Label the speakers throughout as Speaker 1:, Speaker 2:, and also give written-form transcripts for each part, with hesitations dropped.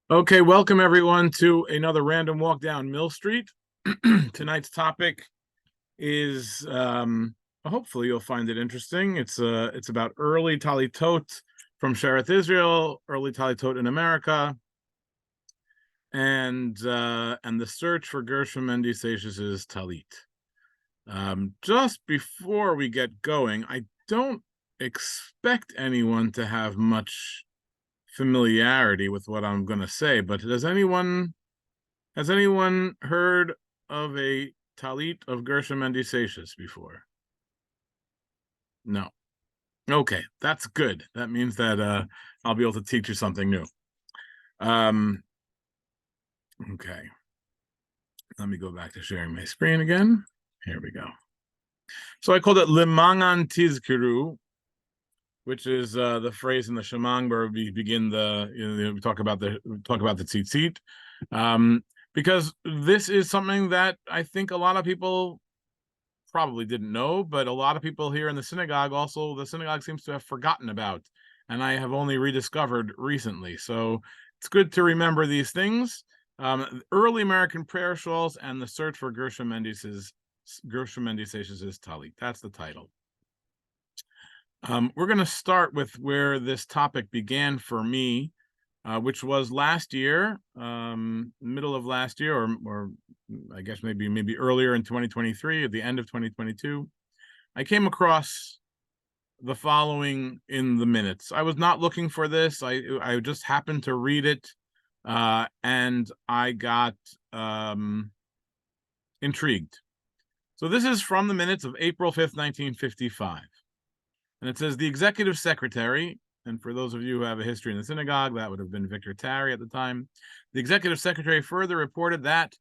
Speaker 1: Okay, welcome everyone to another random walk down Mill Street. Tonight's topic is hopefully you'll find it interesting. It's about early Talitot from Sheretz Israel, early Talitot in America, and the search for Gershom Mendes Seixas' Tallit. Just before we get going, I don't expect anyone to have much familiarity with what I'm going to say, but has anyone heard of a Tallit of Gershom Mendes Seixas before? No. Okay, that's good. That means that I'll be able to teach you something new. Um, okay. Let me go back to sharing my screen again. Here we go. So I called it Limangan Tizkiru, which is the phrase in the Shemang where we begin we talk about the tzitzit, because this is something that I think a lot of people probably didn't know, but a lot of people here in the synagogue seems to have forgotten about, and I have only rediscovered recently. So it's good to remember these things. Early American prayer shawls and the search for Gershom Mendes Seixas' Tallit. That's the title. We're going to start with where this topic began for me, which was last year, middle of last year, or I guess maybe earlier in 2023, at the end of 2022. I came across the following in the minutes. I was not looking for this. I just happened to read it, and I got intrigued. So this is from the minutes of April 5th, 1955. And it says the executive secretary, and for those of you who have a history in the synagogue, that would have been Victor Tarry at the time. The executive secretary further reported that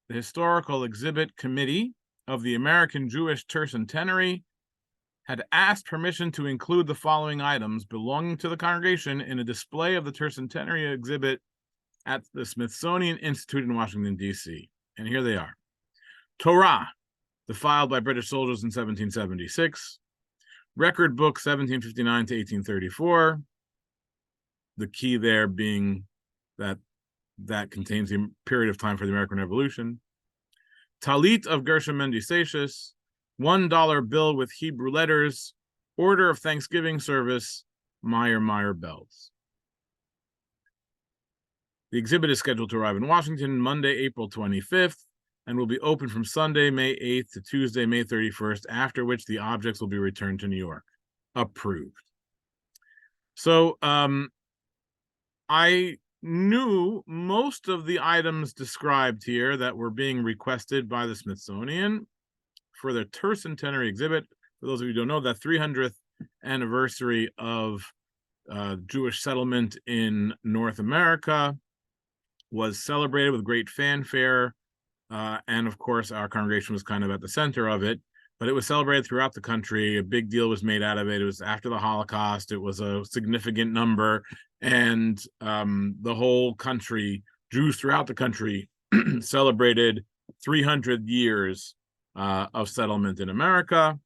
Speaker 1: the historical exhibit committee of the American Jewish Tercentenary had asked permission to include the following items belonging to the congregation in a display of the Tercentenary exhibit at the Smithsonian Institute in Washington, D.C. And here they are. Torah, defiled by British soldiers in 1776. Record book 1759 to 1834. The key there being that contains the period of time for the American Revolution. Tallit of Gershom Mendes Seixas, $1 bill with Hebrew letters, order of Thanksgiving service, Meyer bells. The exhibit is scheduled to arrive in Washington Monday, April 25th, and will be open from Sunday, May 8th to Tuesday, May 31st, after which the objects will be returned to New York. Approved. So I knew most of the items described here that were being requested by the Smithsonian for their Tercentenary exhibit. For those of you who don't know, that 300th anniversary of Jewish settlement in North America was celebrated with great fanfare. And of course, our congregation was kind of at the center of it, but it was celebrated throughout the country. A big deal was made out of it. It was after the Holocaust. It was a significant number. And the whole country, Jews throughout the country, celebrated 300 years of settlement in America.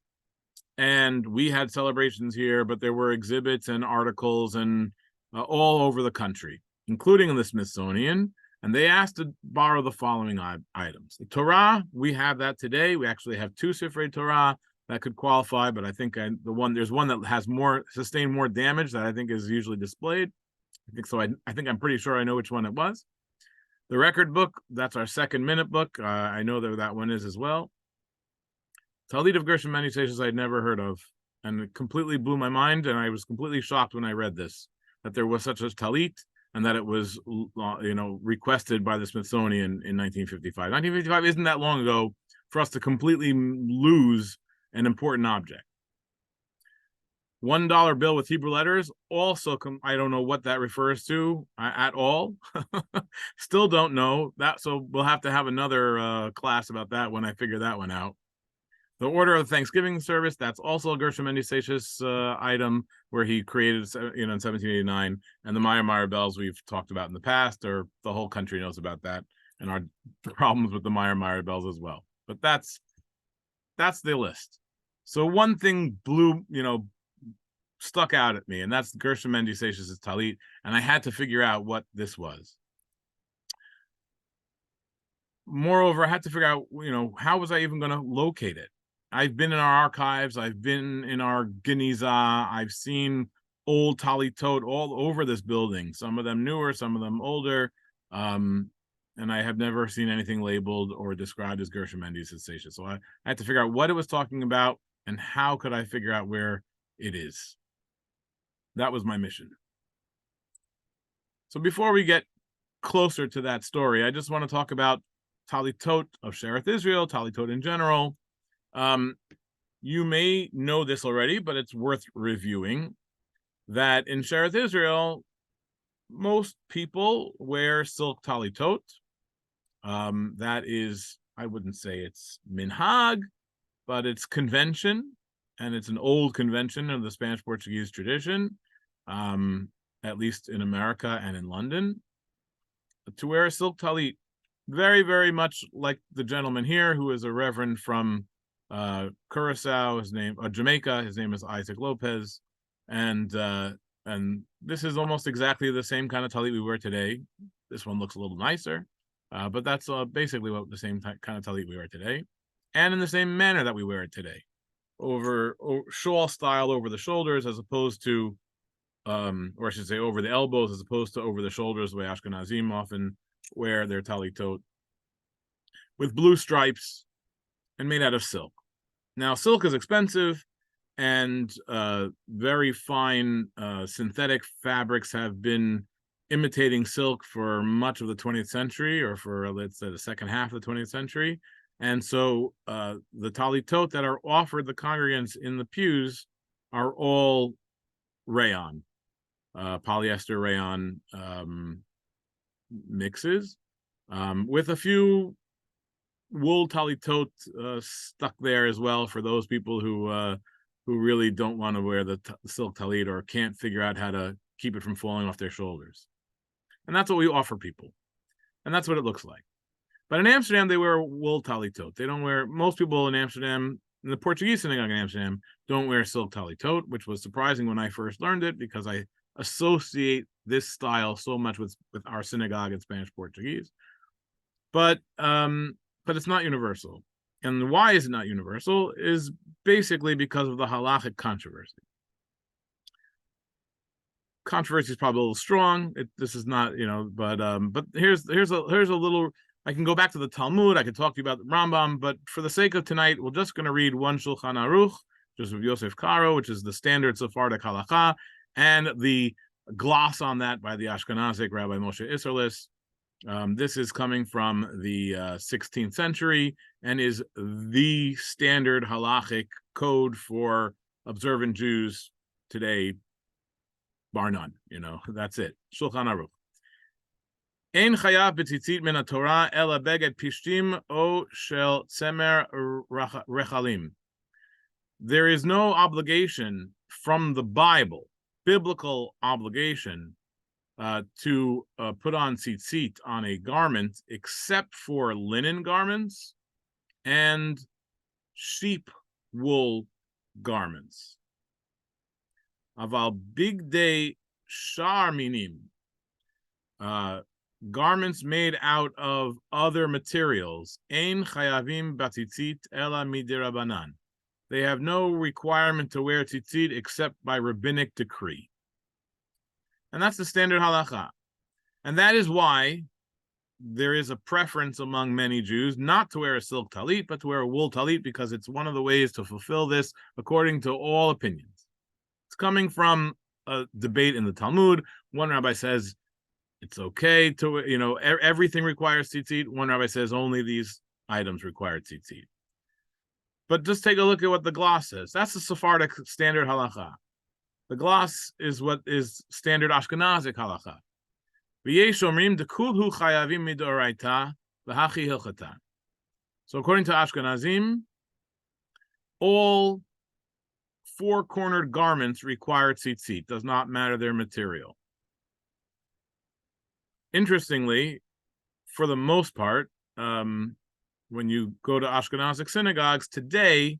Speaker 1: And we had celebrations here, but there were exhibits and articles and all over the country, including in the Smithsonian. And they asked to borrow the following items. The Torah, we have that today. We actually have two Sifrei Torah that could qualify, but I think there's one that has sustained more damage that I think is usually displayed. I think so. I think I'm pretty sure I know which one it was. The record book, that's our second minute book. I know that one is as well. Tallit of Gershom Mendes Seixas I'd never heard of, and it completely blew my mind, and I was completely shocked when I read this, that there was such a Tallit, and that it was, requested by the Smithsonian in 1955. 1955 isn't that long ago for us to completely lose an important object. $1 bill with Hebrew letters, also, I don't know what that refers to at all. Still don't know that, so we'll have to have another class about that when I figure that one out. The order of the Thanksgiving service, that's also a Gershom Mendes Seixas item where he created, in 1789. And the Meyer bells we've talked about in the past, or the whole country knows about that, and our problems with the Meyer bells as well. But that's the list. So one thing stuck out at me, and that's Gershom Mendes Seixas' Tallit, and I had to figure out what this was. moreover, I had to figure out, how was I even going to locate it? I've been in our archives. I've been in our Geniza. I've seen old talitot all over this building. Some of them newer, some of them older. And I have never seen anything labeled or described as Gershom Mendes Seixas. So I had to figure out what it was talking about and how could I figure out where it is. That was my mission. So before we get closer to that story, I just want to talk about Talitot of Shereth Israel, Talitot in general. You may know this already, but it's worth reviewing that in Shereth Israel, most people wear silk Talitot. That is, I wouldn't say it's minhag, but it's convention, and it's an old convention of the Spanish-Portuguese tradition, at least in America and in London, to wear a silk talit. Very, very much like the gentleman here, who is a reverend from Curacao, Jamaica. His name is Isaac Lopez, and this is almost exactly the same kind of talit we wear today. This one looks a little nicer, but that's basically what the same kind of talit we wear today, and in the same manner that we wear it today, over shawl style over the shoulders, as opposed to, or I should say, over the elbows, as opposed to over the shoulders, the way Ashkenazim often wear their talitot, with blue stripes and made out of silk. Now, silk is expensive, and very fine synthetic fabrics have been imitating silk for much of the 20th century, or for, let's say, the second half of the 20th century. And so the talitot that are offered the congregants in the pews are all rayon, polyester rayon mixes, with a few wool talitot stuck there as well for those people who really don't want to wear the silk talit, or can't figure out how to keep it from falling off their shoulders. And that's what we offer people, and that's what it looks like. But in Amsterdam, they wear wool talitot. They don't wear, most people in Amsterdam, in the Portuguese synagogue in Amsterdam, don't wear silk talitot, which was surprising when I first learned it, because I associate this style so much with our synagogue in Spanish Portuguese. But it's not universal. And why is it not universal is basically because of the halachic controversy. Controversy is probably a little strong. This is not, but here's a little. I can go back to the Talmud. I can talk to you about the Rambam, but for the sake of tonight, we're just going to read one Shulchan Aruch, just with Yosef Karo, which is the standard Sephardic halacha, and the gloss on that by the Ashkenazic Rabbi Moshe Isserlis. This is coming from the 16th century and is the standard halachic code for observant Jews today, bar none. That's it. Shulchan Aruch. Ein chayav b'tzitzit min haTorah ela beged pishtim o shel tzemer rechalim. There is no obligation from the Bible, biblical obligation, to put on tzitzit on a garment, except for linen garments and sheep wool garments. Aval bigdei shar minim, garments made out of other materials, ein chayavim batzitzit ela midirabanan. They have no requirement to wear tzitzit except by rabbinic decree. And that's the standard halacha. And that is why there is a preference among many Jews not to wear a silk talit, but to wear a wool talit, because it's one of the ways to fulfill this, according to all opinions. It's coming from a debate in the Talmud. One rabbi says it's okay to, everything requires tzitzit. One rabbi says only these items require tzitzit. But just take a look at what the gloss says. That's the Sephardic standard halacha. The gloss is what is standard Ashkenazic halacha. So according to Ashkenazim, all four-cornered garments require tzitzit. Does not matter their material. Interestingly, for the most part, when you go to Ashkenazic synagogues today,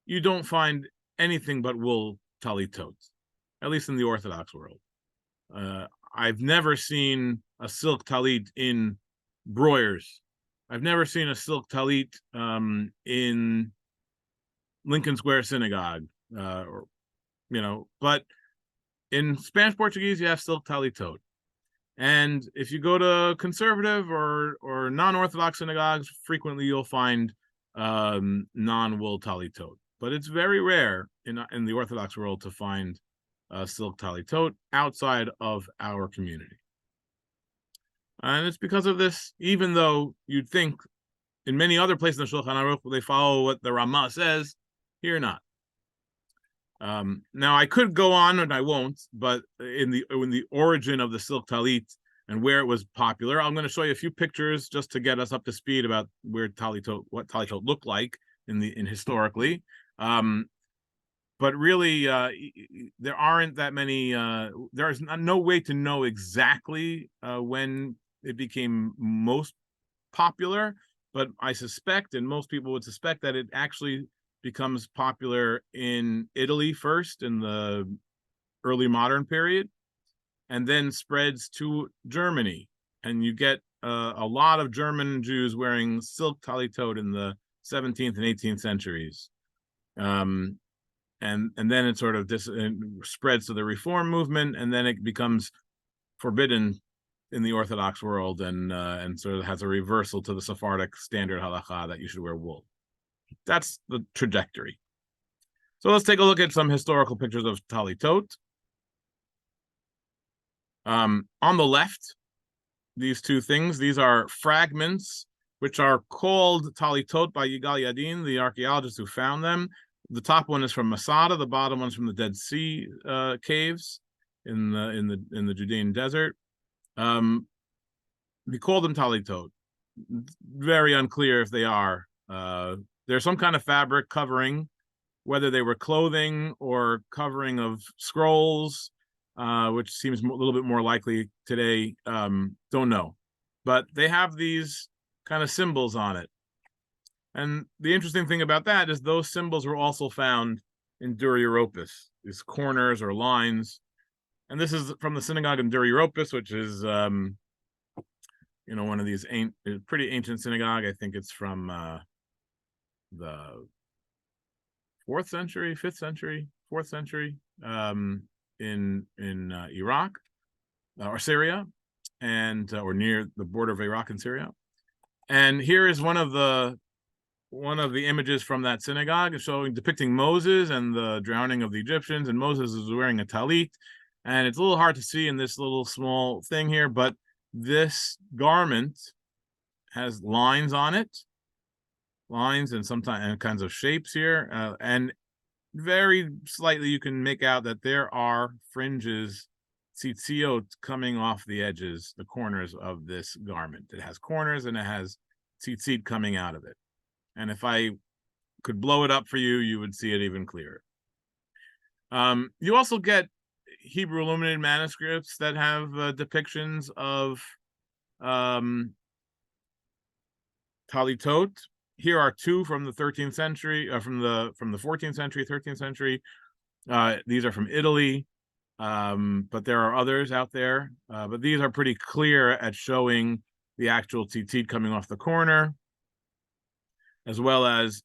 Speaker 1: you don't find anything but wool talitot, at least in the Orthodox world. I've never seen a silk talit in broyers I've never seen a silk talit in Lincoln Square Synagogue, or but in Spanish Portuguese you have silk talitot. And if you go to conservative or non-Orthodox synagogues, frequently you'll find non-wool talitot. But it's very rare in the Orthodox world to find silk talitot outside of our community. And it's because of this, even though you'd think in many other places in the Shulchan Aruch they follow what the Ramah says, here not. Now I could go on and I won't, but in the origin of the silk talit and where it was popular, I'm going to show you a few pictures just to get us up to speed about what talitot looked like in historically. But really, there aren't that many. There's no way to know exactly when it became most popular, but I suspect, and most people would suspect, that it actually becomes popular in Italy first in the early modern period, and then spreads to Germany. And you get a lot of German Jews wearing silk talitot in the 17th and 18th centuries. And then it sort of spreads to the Reform movement, and then it becomes forbidden in the Orthodox world, and sort of has a reversal to the Sephardic standard halacha that you should wear wool. That's the trajectory. So let's take a look at some historical pictures of talitot. On the left, these two things, these are fragments which are called talitot by Yigal Yadin, the archaeologist who found them. The top one is from Masada, the bottom one's from the Dead Sea caves in the Judean desert. We call them talitot. Very unclear if they are. There's some kind of fabric covering, whether they were clothing or covering of scrolls, which seems a little bit more likely today. Don't know. But they have these kind of symbols on it. And the interesting thing about that is those symbols were also found in Dura Europos, these corners or lines. And this is from the synagogue in Dura Europos, which is one of these pretty ancient synagogue. I think it's from the 4th century, 5th century, 4th century, in Iraq or Syria, and or near the border of Iraq and Syria. And here is one of the images from that synagogue, depicting Moses and the drowning of the Egyptians, and Moses is wearing a talit, and it's a little hard to see in this little small thing here, but this garment has lines on it, and sometimes kinds of shapes here, and very slightly you can make out that there are fringes, tzitziot, coming off the edges, the corners of this garment. It has corners and it has tzitzit coming out of it. And if I could blow it up for you, you would see it even clearer. You also get Hebrew illuminated manuscripts that have depictions of talitot. Here are two from the 13th century, from the 14th century, 13th century. These are from Italy, but there are others out there. But these are pretty clear at showing the actual tzitzit coming off the corner, as well as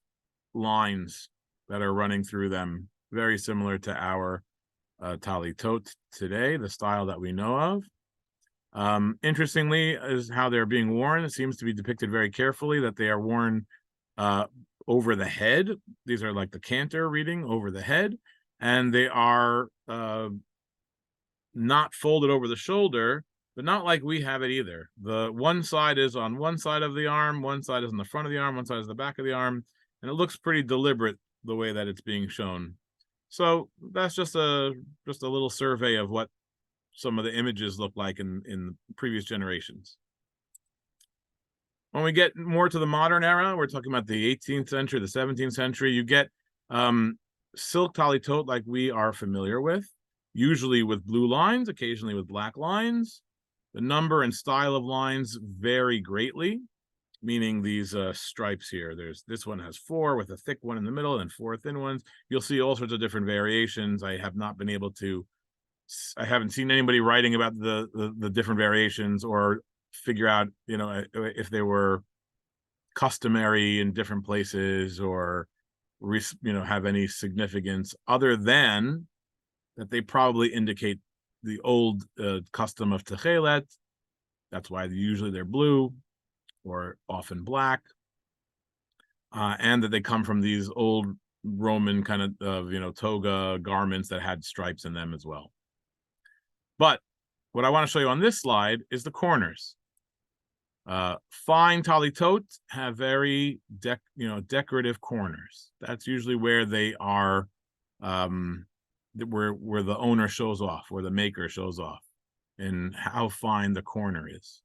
Speaker 1: lines that are running through them, very similar to our talitot today, the style that we know of. Interestingly, is how they're being worn. It seems to be depicted very carefully that they are worn over the head. These are like the cantor reading over the head, and they are not folded over the shoulder, but not like we have it either. The one side is on one side of the arm, one side is on the front of the arm, one side is the back of the arm, and it looks pretty deliberate the way that it's being shown. So that's just a little survey of what some of the images look like in previous generations. When we get more to the modern era, we're talking about the 18th century, the 17th century, you get silk talitot like we are familiar with, usually with blue lines, occasionally with black lines. The number and style of lines vary greatly, meaning these stripes here. This one has 4 with a thick one in the middle and 4 thin ones. You'll see all sorts of different variations. I haven't seen anybody writing about the different variations or figure out, if they were customary in different places or have any significance other than that they probably indicate the old custom of techelet. That's why usually they're blue or often black, and that they come from these old Roman kind of toga garments that had stripes in them as well. But what I want to show you on this slide is the corners. Fine talitot have very decorative corners. That's usually where they are, where the owner shows off, where the maker shows off, and how fine the corner is.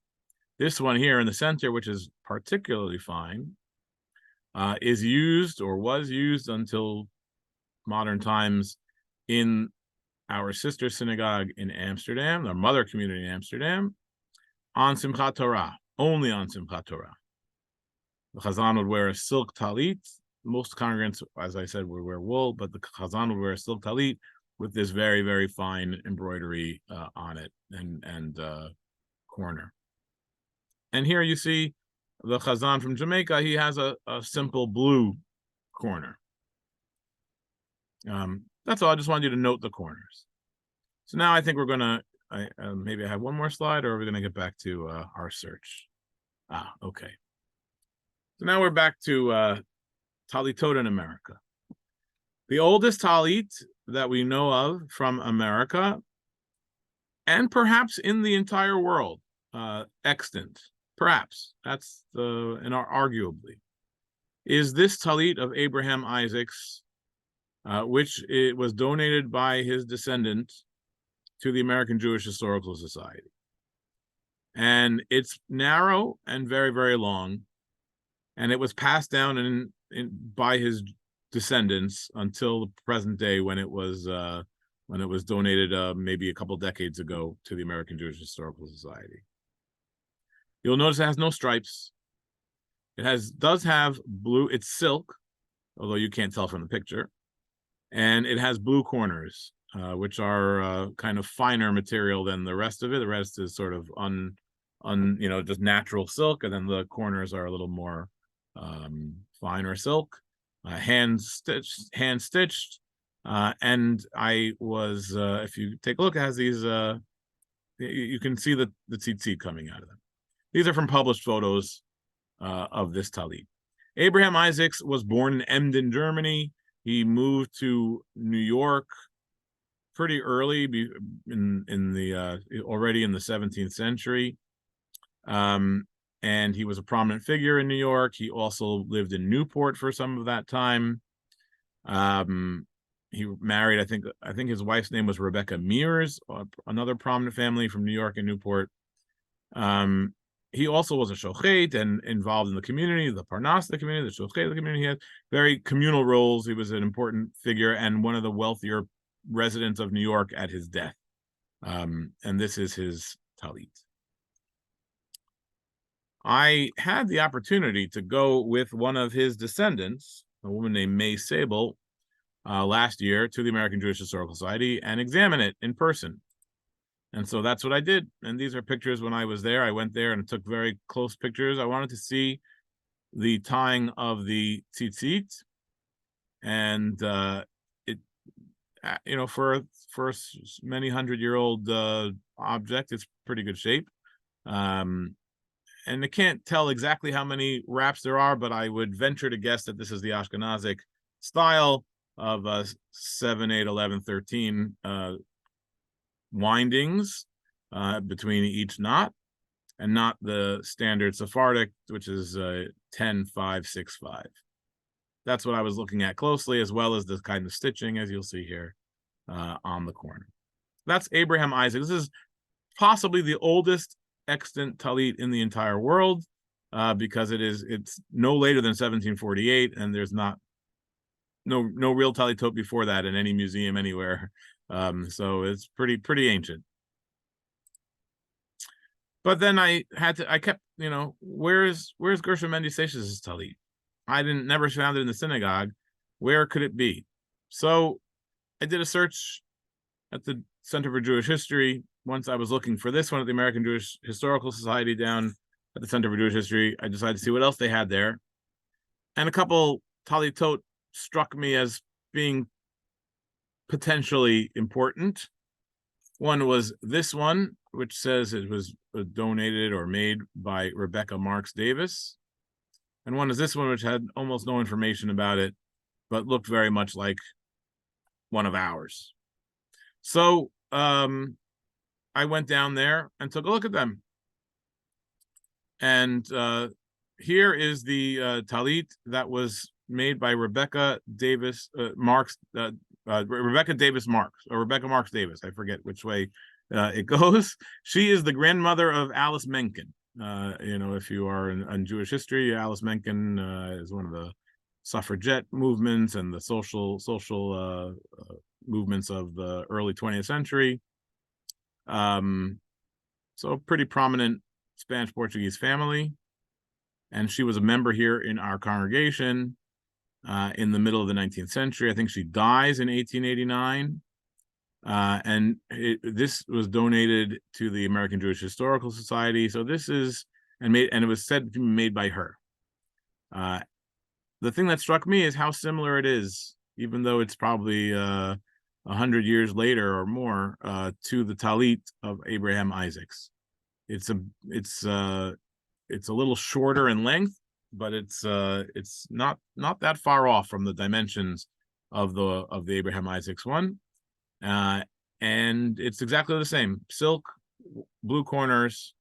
Speaker 1: This one here in the center, which is particularly fine, is used or was used until modern times in our sister synagogue in Amsterdam, our mother community in Amsterdam, on Simchat Torah, only on Simchat Torah. The Chazan would wear a silk talit. Most congregants, as I said, would wear wool, but the Chazan would wear a silk talit with this very, very fine embroidery on it and corner. And here you see the Chazan from Jamaica. He has a simple blue corner. That's all. I just wanted you to note the corners. So now I think we're going to, maybe I have one more slide, or are we going to get back to our search? Okay. So now we're back to talitot in America. The oldest talit that we know of from America, and perhaps in the entire world, extant, perhaps, that's arguably, is this talit of Abraham Isaacs, which it was donated by his descendant to the American Jewish Historical Society. And it's narrow and very, very long, and it was passed down by his descendants until the present day, when it was donated maybe a couple decades ago to the American Jewish Historical Society. You'll notice it has no stripes. It does have blue. It's silk, although you can't tell from the picture, and it has blue corners, which are kind of finer material than the rest of it. The rest is sort of just natural silk, and then the corners are a little more finer silk, hand stitched. And I was, if you take a look, it has these. You can see the tzitzit coming out of them. These are from published photos of this talit. Abraham Isaacs was born in Emden, Germany. He moved to New York pretty early, already in the 17th century. And he was a prominent figure in New York. He also lived in Newport for some of that time. He married, I think his wife's name was Rebecca Mears, another prominent family from New York and Newport. He also was a shochet and involved in the community, the Parnas, the community, the shochet, the community. He had very communal roles. He was an important figure and one of the wealthier residents of New York at his death. And this is his talit. I had the opportunity to go with one of his descendants, a woman named May Sable, last year to the American Jewish Historical Society and examine it in person. And so that's what I did. And these are pictures when I was there. I went there and took very close pictures. I wanted to see the tying of the tzitzit. And for a many 100-year-old object, it's pretty good shape. And I can't tell exactly how many wraps there are, but I would venture to guess that this is the Ashkenazic style of 7, 8, 11, 13 windings between each knot, and not the standard Sephardic, which is 10, 5, 6, 5. That's what I was looking at closely, as well as the kind of stitching, as you'll see here on the corner. That's Abraham Isaac. This is possibly the oldest extant talit in the entire world, because it's no later than 1748, and there's no real talitot before that in any museum anywhere. So it's pretty ancient. But then I kept, where's Gershom Mendes Seixas' talit? I never found it in the synagogue. Where could it be? So I did a search at the Center for Jewish History. Once I was looking for this one at the American Jewish Historical Society down at the Center for Jewish History, I decided to see what else they had there. And a couple talitot struck me as being potentially important. One was this one, which says it was donated or made by Rebecca Marks Davis. And one is this one, which had almost no information about it, but looked very much like one of ours. So I went down there and took a look at them. And here is the talit that was made by Rebecca Davis Marks, Rebecca Davis Marks, or Rebecca Marks Davis. I forget which way it goes. She is the grandmother of Alice Menken. If you are in Jewish history, Alice Menken is one of the suffragette movements and the social movements of the early 20th century. So pretty prominent Spanish Portuguese family, and she was a member here in our congregation in the middle of the 19th century. I think she dies in 1889, and this was donated to the American Jewish Historical Society. So this is and it was said to be made by her. The thing that struck me is how similar it is, even though it's probably 100 years later or more, to the talit of Abraham Isaacs. It's a little shorter in length, but it's not that far off from the dimensions of the Abraham Isaacs one, and it's exactly the same: silk, blue corners,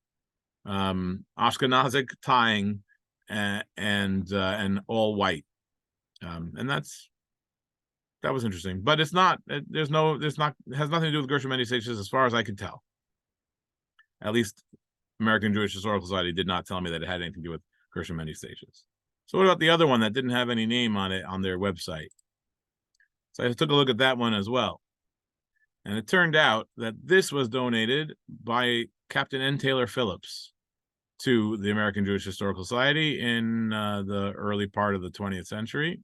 Speaker 1: Ashkenazic tying, and all white, and that was interesting. But it's not. It has nothing to do with Gershom Mendes Seixas, as far as I could tell. At least American Jewish Historical Society did not tell me that it had anything to do with Gershom Mendes Seixas. So what about the other one that didn't have any name on it on their website? So I took a look at that one as well. And it turned out that this was donated by Captain N. Taylor Phillips to the American Jewish Historical Society in the early part of the 20th century.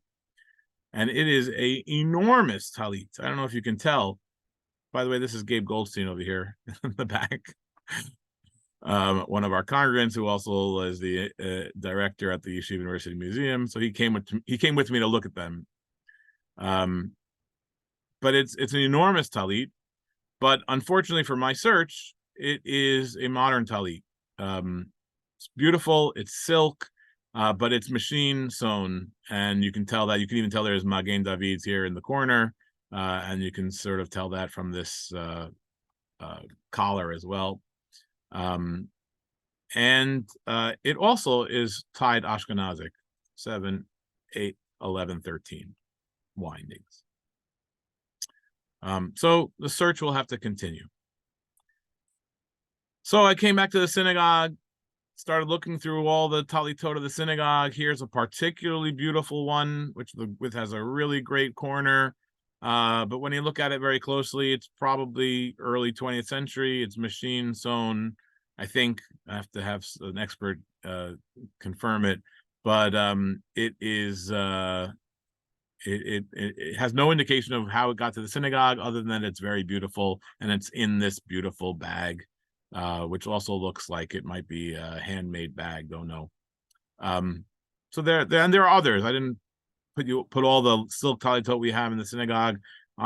Speaker 1: And it is an enormous talit. I don't know if you can tell. By the way, this is Gabe Goldstein over here in the back. One of our congregants who also is the director at the Yeshiva University Museum. So he came with me to look at them. But it's an enormous talit. But unfortunately for my search, it is a modern talit. It's beautiful. It's silk, but it's machine sewn, and you can tell that. You can even tell there's Magen David's here in the corner, and you can sort of tell that from this collar as well. And it also is tied Ashkenazic, 7, 8, 11, 13 windings. So the search will have to continue. So I came back to the synagogue, started looking through all the talitot of the synagogue. Here's a particularly beautiful one, which has a really great corner. But when you look at it very closely, it's probably early 20th century. It's machine sewn. I think I have to have an expert confirm it, but it is it has no indication of how it got to the synagogue, other than that it's very beautiful, and it's in this beautiful bag, which also looks like it might be a handmade bag. Don't know. So there are others. I didn't put all the silk talitot we have in the synagogue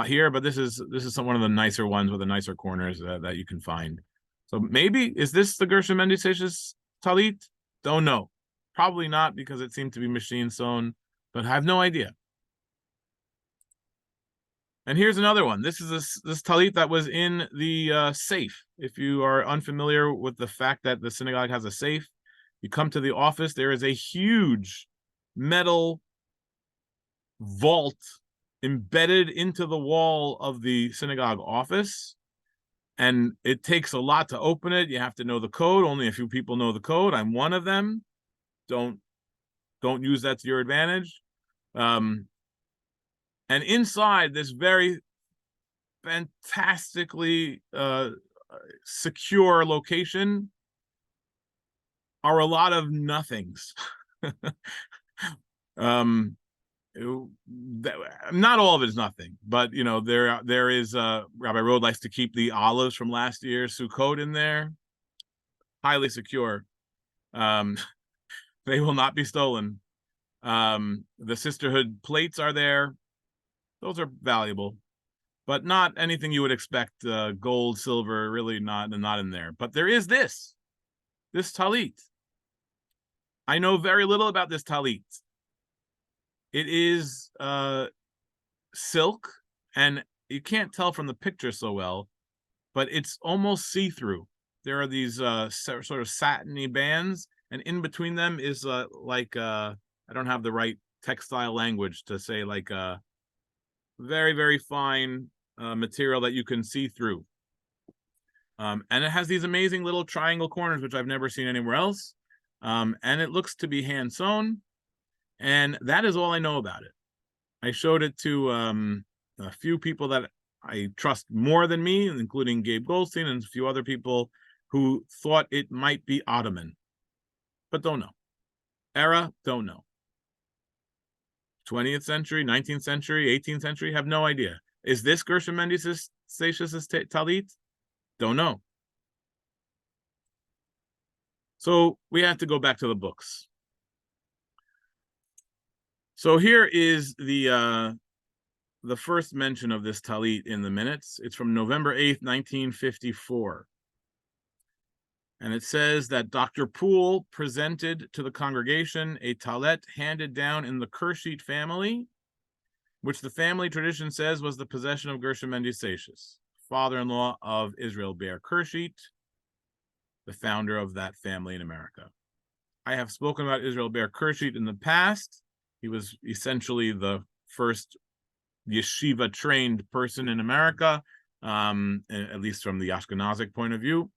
Speaker 1: here, but this is one of the nicer ones with the nicer corners that you can find. So maybe, is this the Gershom Mendes Seixas talit? Don't know. Probably not, because it seemed to be machine sewn, but I have no idea. And here's another one. This is this talit that was in the safe. If you are unfamiliar with the fact that the synagogue has a safe, you come to the office, there is a huge metal vault embedded into the wall of the synagogue office. And it takes a lot to open it. You have to know the code. Only a few people know the code. I'm one of them. Don't use that to your advantage. And inside this very fantastically secure location are a lot of nothings. Not all of it is nothing, but there is Rabbi Rode likes to keep the olives from last year's Sukkot in there, highly secure. They will not be stolen. The sisterhood plates are there. Those are valuable, but not anything you would expect. Gold, silver, really not in there. But there is this talit. I know very little about this talit. It is silk, and you can't tell from the picture so well, but it's almost see-through. There are these sort of satiny bands, and in between them is I don't have the right textile language to say, like a very, very fine material that you can see through. And it has these amazing little triangle corners, which I've never seen anywhere else. And it looks to be hand sewn. And that is all I know about it. I showed it to a few people that I trust more than me, including Gabe Goldstein and a few other people who thought it might be Ottoman, but don't know. Era, don't know. 20th century, 19th century, 18th century, have no idea. Is this Gershom Mendes Seixas Tallit? Don't know. So we have to go back to the books. So here is the first mention of this talit in the minutes. It's from November 8th, 1954. And it says that Dr. Poole presented to the congregation a talit handed down in the Kershit family, which the family tradition says was the possession of Gershom Mendes Seixas, father-in-law of Israel Ber Kershit, the founder of that family in America. I have spoken about Israel Ber Kershit in the past. He was essentially the first yeshiva-trained person in America, at least from the Ashkenazic point of view.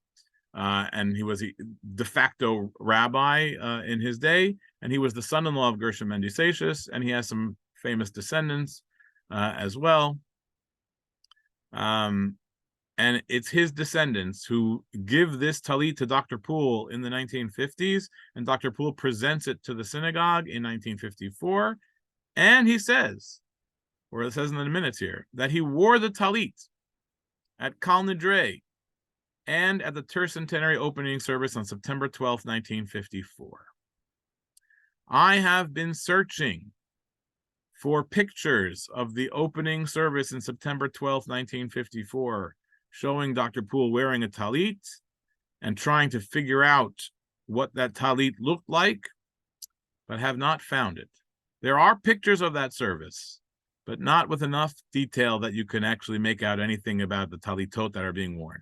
Speaker 1: And he was a de facto rabbi in his day, and he was the son-in-law of Gershom Mendes Seixas, and he has some famous descendants as well. And it's his descendants who give this talit to Dr. Poole in the 1950s, and Dr. Poole presents it to the synagogue in 1954, and he says, or it says in the minutes here, that he wore the talit at Kal Nidre and at the tercentenary opening service on September 12th, 1954. I have been searching for pictures of the opening service in September 12th, 1954, showing Dr. Poole wearing a talit and trying to figure out what that talit looked like, but have not found it. There are pictures of that service, but not with enough detail that you can actually make out anything about the talitot that are being worn.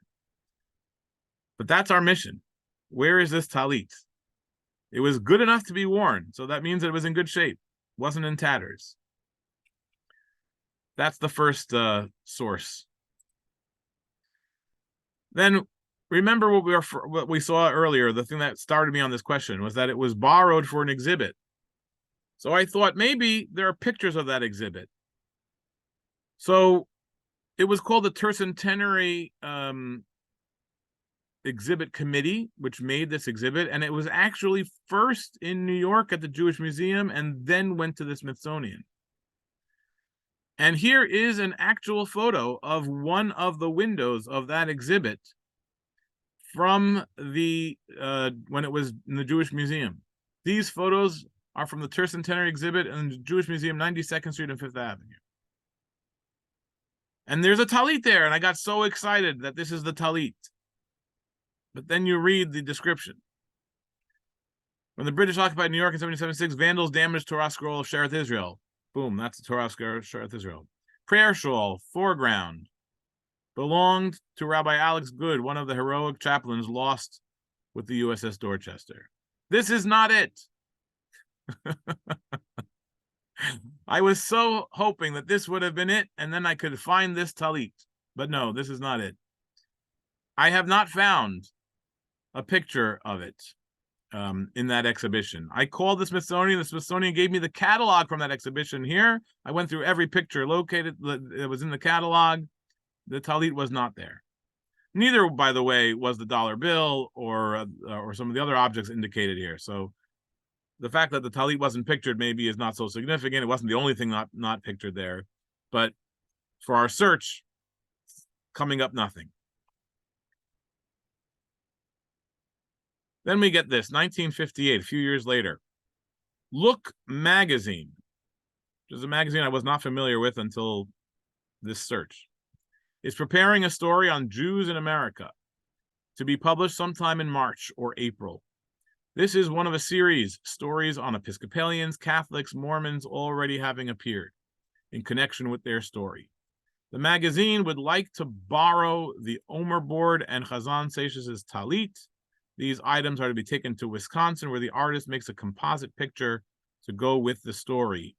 Speaker 1: But that's our mission. Where is this talit? It was good enough to be worn, so that means it was in good shape. Wasn't in tatters. That's the first source. Then remember what we saw earlier. The thing that started me on this question was that it was borrowed for an exhibit. So I thought maybe there are pictures of that exhibit. So it was called the Tercentenary Exhibit Committee, which made this exhibit, and it was actually first in New York at the Jewish Museum and then went to the Smithsonian. And here is an actual photo of one of the windows of that exhibit from the when it was in the Jewish Museum. These photos are from the Tercentenary exhibit in the Jewish Museum, 92nd Street and 5th Avenue. And there's a talit there, and I got so excited that this is the talit. But then you read the description. When the British occupied New York in 1776, vandals damaged Torah scroll of Shearith Israel. Boom, that's the Torah scroll of Shearith Israel. Prayer shawl, foreground, belonged to Rabbi Alex Good, one of the heroic chaplains lost with the USS Dorchester. This is not it. I was so hoping that this would have been it, and then I could find this talit. But no, this is not it. I have not found a picture of it in that exhibition. I called the Smithsonian. The Smithsonian gave me the catalog from that exhibition here. I went through every picture located that was in the catalog. The talit was not there. Neither, by the way, was the dollar bill or some of the other objects indicated here. So the fact that the talit wasn't pictured maybe is not so significant. It wasn't the only thing not pictured there. But for our search, coming up nothing. Then we get this, 1958, a few years later. Look Magazine, which is a magazine I was not familiar with until this search, is preparing a story on Jews in America to be published sometime in March or April. This is one of a series, stories on Episcopalians, Catholics, Mormons already having appeared in connection with their story. The magazine would like to borrow the Omer board and Chazan Seixas' Tallit. These items are to be taken to Wisconsin, where the artist makes a composite picture to go with the story.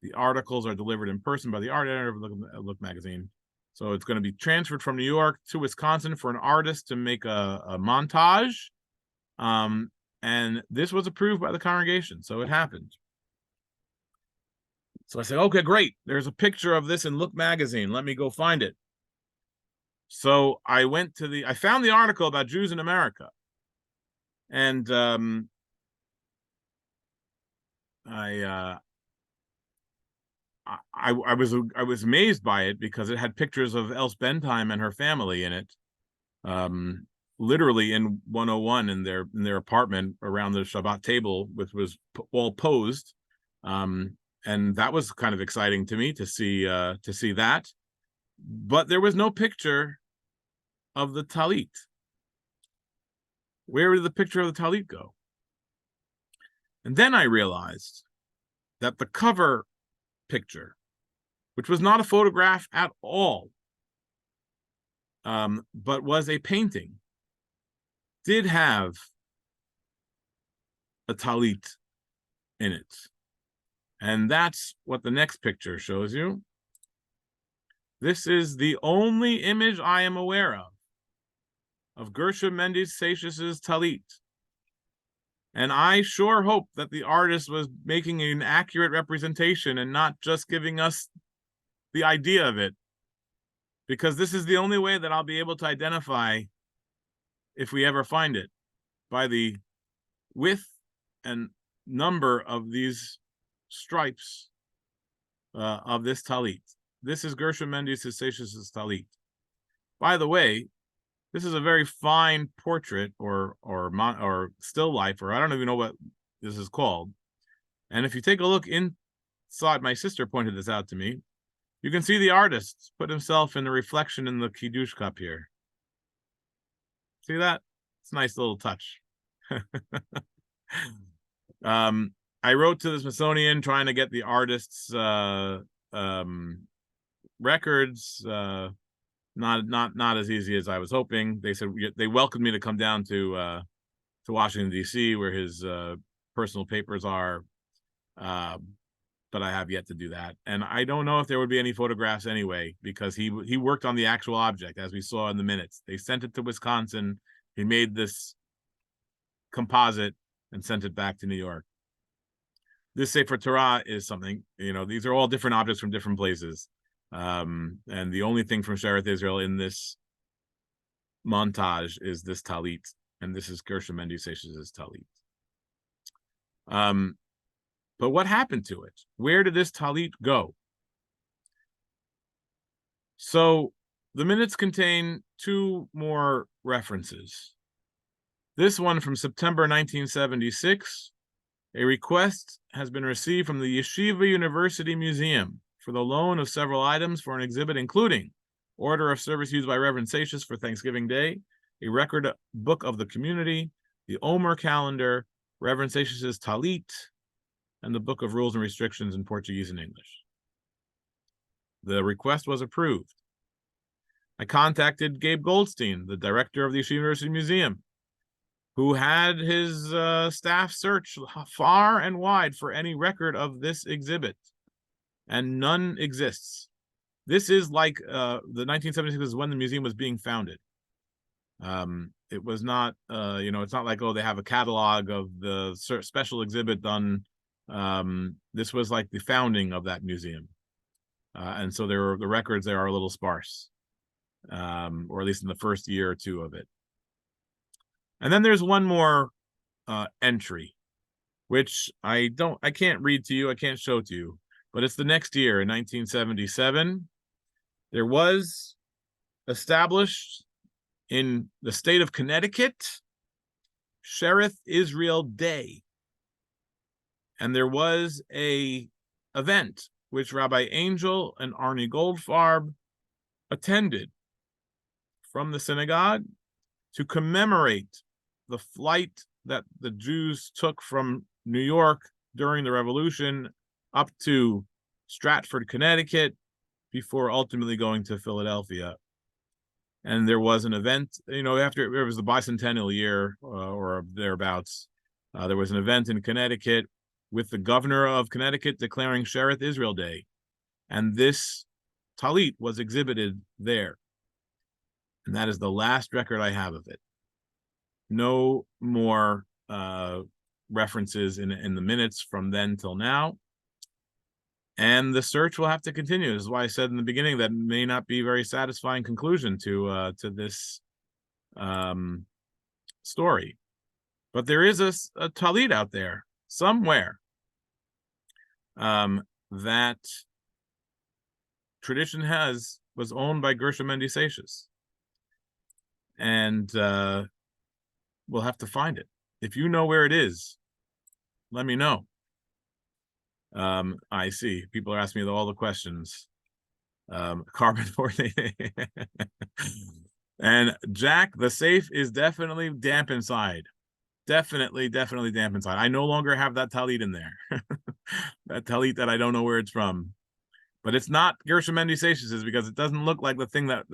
Speaker 1: The articles are delivered in person by the art editor of Look Magazine. So it's going to be transferred from New York to Wisconsin for an artist to make a montage. And this was approved by the congregation, so it happened. So I said, okay, great. There's a picture of this in Look Magazine. Let me go find it. So I found the article about Jews in America. And I was amazed by it because it had pictures of Else Bentheim and her family in it. Literally in 101 in their apartment around the Shabbat table, which was all posed. And that was kind of exciting to me to see that. But there was no picture of the Tallit. Where did the picture of the Tallit go? And then I realized that the cover picture, which was not a photograph at all, but was a painting, did have a Tallit in it. And that's what the next picture shows you. This is the only image I am aware of Gershom Mendes Seixas' Tallit. And I sure hope that the artist was making an accurate representation and not just giving us the idea of it, because this is the only way that I'll be able to identify, if we ever find it, by the width and number of these stripes of this Tallit. This is Gershom Mendes Seixas' Tallit. By the way, this is a very fine portrait or still life, or I don't even know what this is called. And if you take a look inside, my sister pointed this out to me, you can see the artist put himself in the reflection in the Kiddush cup here. See that? It's a nice little touch. I wrote to the Smithsonian trying to get the artist's records. Not as easy as I was hoping. They said they welcomed me to come down to Washington D.C., where his personal papers are, but I have yet to do that. And I don't know if there would be any photographs anyway, because he worked on the actual object, as we saw in the minutes. They sent it to Wisconsin. He made this composite and sent it back to New York. This Sefer Torah is something, these are all different objects from different places. And the only thing from Sheretz Israel in this montage is this Tallit, and this is Gershom Mendes Seixas' Tallit. But what happened to it? Where did this Tallit go? So the minutes contain two more references. This one from September 1976. A request has been received from the Yeshiva University Museum for the loan of several items for an exhibit, including order of service used by Reverend Seixas for Thanksgiving Day, a record book of the community, the Omer calendar, Reverend Seixas' Tallit, and the Book of Rules and Restrictions in Portuguese and English. The request was approved. I contacted Gabe Goldstein, the director of the Yeshiva University Museum, who had his staff search far and wide for any record of this exhibit, and none exists. This is like the 1976 is when the museum was being founded. It was not, it's not like, oh, they have a catalog of the special exhibit done. This was like the founding of that museum. And so the records there are a little sparse, or at least in the first year or two of it. And then there's one more entry, which I can't read to you, I can't show to you, but it's the next year in 1977. There was established in the state of Connecticut, Sheretz Israel Day. And there was a event which Rabbi Angel and Arnie Goldfarb attended from the synagogue to commemorate the flight that the Jews took from New York during the Revolution up to Stratford, Connecticut, before ultimately going to Philadelphia. And there was an event, after it was the bicentennial year or thereabouts. There was an event in Connecticut with the governor of Connecticut declaring Shearith Israel Day. And this Tallit was exhibited there. And that is the last record I have of it. No more references in the minutes from then till now. And the search will have to continue. This is why I said in the beginning that may not be a very satisfying conclusion to this story. But there is a Tallit out there somewhere that tradition was owned by Gershom Mendes Seixas. And we'll have to find it. If you know where it is, let me know. I see. People are asking me all the questions. Carbon 14. And Jack, the safe is definitely damp inside. Definitely damp inside. I no longer have that Tallit in there. That Tallit that I don't know where it's from. But it's not Gershom Mendes Seixas because it doesn't look like the thing that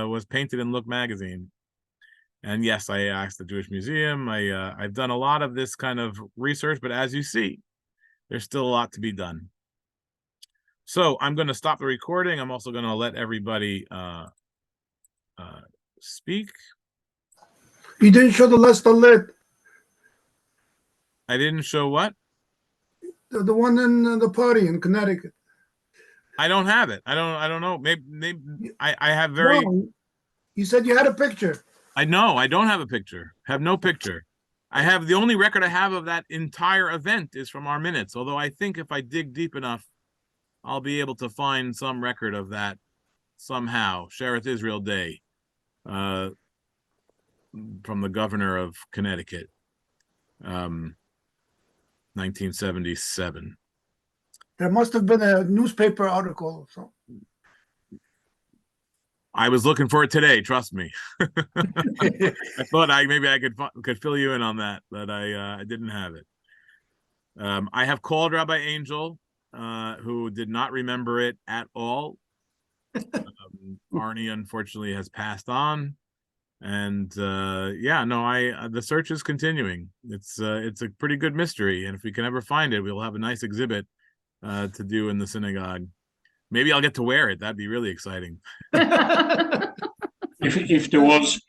Speaker 1: was painted in Look magazine. And yes, I asked the Jewish Museum. I've done a lot of this kind of research, but as you see, there's still a lot to be done. So I'm going to stop the recording. I'm also going to let everybody speak.
Speaker 2: You didn't show the last Tallit.
Speaker 1: I didn't show what?
Speaker 2: The one in the party in Connecticut.
Speaker 1: I don't have it. I don't know. Maybe I have very.
Speaker 2: No, you said you had a picture.
Speaker 1: I know I don't have a picture. Have no picture. I have the only record I have of that entire event is from our minutes. Although I think if I dig deep enough, I'll be able to find some record of that somehow. Shearith Israel Day, from the governor of Connecticut, 1977.
Speaker 2: There must have been a newspaper article. So
Speaker 1: I was looking for it today. Trust me. I thought maybe I could fill you in on that, but I didn't have it. I have called Rabbi Angel, who did not remember it at all. Arnie unfortunately has passed on, and the search is continuing. It's a pretty good mystery, and if we can ever find it, we'll have a nice exhibit to do in the synagogue. Maybe I'll get to wear it. That'd be really exciting.
Speaker 3: If there was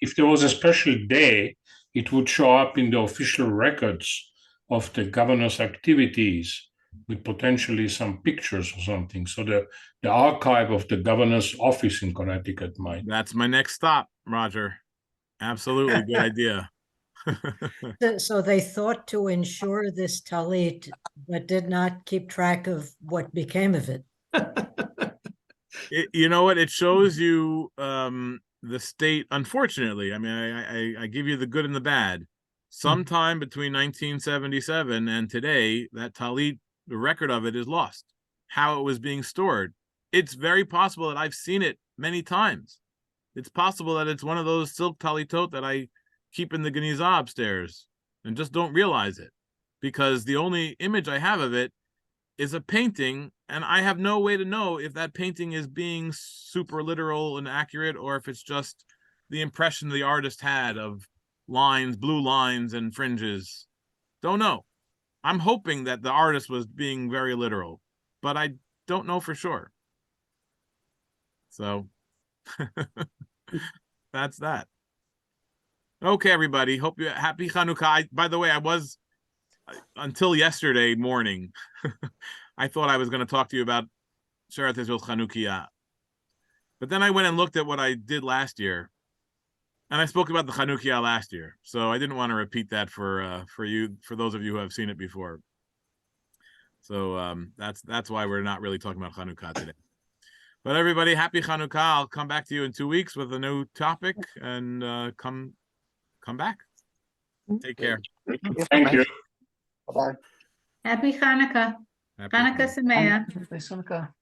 Speaker 3: a special day, it would show up in the official records of the governor's activities with potentially some pictures or something. So the archive of the governor's office in Connecticut might.
Speaker 1: That's my next stop, Roger. Absolutely, good idea.
Speaker 4: So they thought to ensure this Tallit, but did not keep track of what became of it.
Speaker 1: You know what? It shows you the state. Unfortunately, I mean, I give you the good and the bad. Sometime between 1977 and today, that Tallit, the record of it is lost. How it was being stored. It's very possible that I've seen it many times. It's possible that it's one of those silk Talitot that I keep in the Geniza upstairs and just don't realize it, because the only image I have of it is a painting, and I have no way to know if that painting is being super literal and accurate, or if it's just the impression the artist had of lines, blue lines and fringes. Don't know. I'm hoping that the artist was being very literal, but I don't know for sure. So that's that. Okay, everybody. Hope you happy Chanukah. By the way, I was until yesterday morning. I thought I was going to talk to you about Shearith Israel Chanukah, but then I went and looked at what I did last year, and I spoke about the Chanukah last year, so I didn't want to repeat that for those of you who have seen it before. So that's why we're not really talking about Chanukah today. But everybody, happy Chanukah. I'll come back to you in 2 weeks with a new topic, and come back. Take care.
Speaker 3: Thank you.
Speaker 5: Bye-bye. Happy Hanukkah.
Speaker 1: Happy
Speaker 5: Hanukkah Sameach.
Speaker 2: Hanukkah.